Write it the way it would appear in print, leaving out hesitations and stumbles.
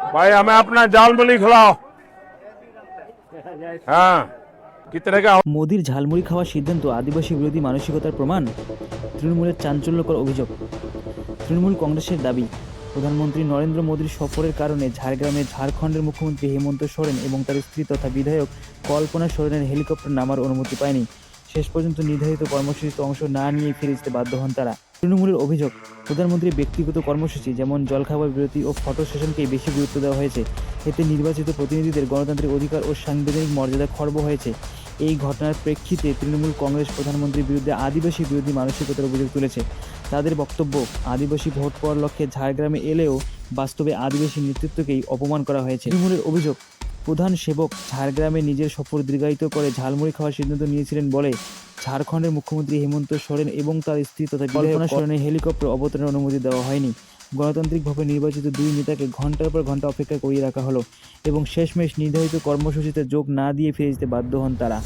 भाई हमें अपना झालमुड़ी खिलाओ। हाँ कितने का? মোদির ঝালমুড়ি খাওয়ার সিদ্ধান্ত আদিবাসী বিরোধী মানসিকতার প্রমাণ, তৃণমূলের চাঞ্চল্যকর অভিযোগ। তৃণমূল কংগ্রেসের দাবি, প্রধানমন্ত্রী নরেন্দ্র মোদীর সফরের কারণে ঝাড়গ্রামে ঝাড়খণ্ডের মুখ্যমন্ত্রী হেমন্ত সোরেন এবং তার স্ত্রী তথা বিধায়ক কল্পনা সোরেনের হেলিকপ্টার নামার অনুমতি পায়নি। শেষ পর্যন্ত নির্ধারিত কর্মসূচিতে অংশ না নিয়ে ফিরে যেতে বাধ্য হন তারা। তৃণমূলের অভিযোগ, প্রধানমন্ত্রীর ব্যক্তিগত কর্মসূচি যেমন জলখাবার বিরতি ও ফটো সেশনকেই বেশি গুরুত্ব দেওয়া হয়েছে। এতে নির্বাচিত প্রতিনিধিদের গণতান্ত্রিক অধিকার ও সাংবিধানিক মর্যাদা খর্ব হয়েছে। এই ঘটনার প্রেক্ষিতে তৃণমূল কংগ্রেস প্রধানমন্ত্রীর বিরুদ্ধে আদিবাসী বিরোধী মানসিকতার অভিযোগ তুলেছে। তাদের বক্তব্য, আদিবাসী ভোট পাওয়ার লক্ষ্যে ঝাড়গ্রামে এলেও বাস্তবে আদিবাসী নেতৃত্বকেই অপমান করা হয়েছে। তৃণমূলের অভিযোগ, প্রধান সেবক ঝাড়গ্রামে নিজের সফর দীর্ঘায়িত করে ঝালমুড়ি খাওয়ার সিদ্ধান্ত নিয়েছিলেন বলে ঝাড়খণ্ডের মুখ্যমন্ত্রী হেমন্ত সোরেন এবং তার স্ত্রী তথা কল্পনা সোরেনের হেলিকপ্টার অবতরণের অনুমতি দেওয়া হয়নি। গণতান্ত্রিকভাবে নির্বাচিত দুই নেতাকে ঘণ্টার পর ঘণ্টা অপেক্ষা করিয়ে রাখা হলো এবং শেষমেশ নির্ধারিত কর্মসূচিতে যোগ না দিয়ে ফিরে যেতে বাধ্য হন তারা।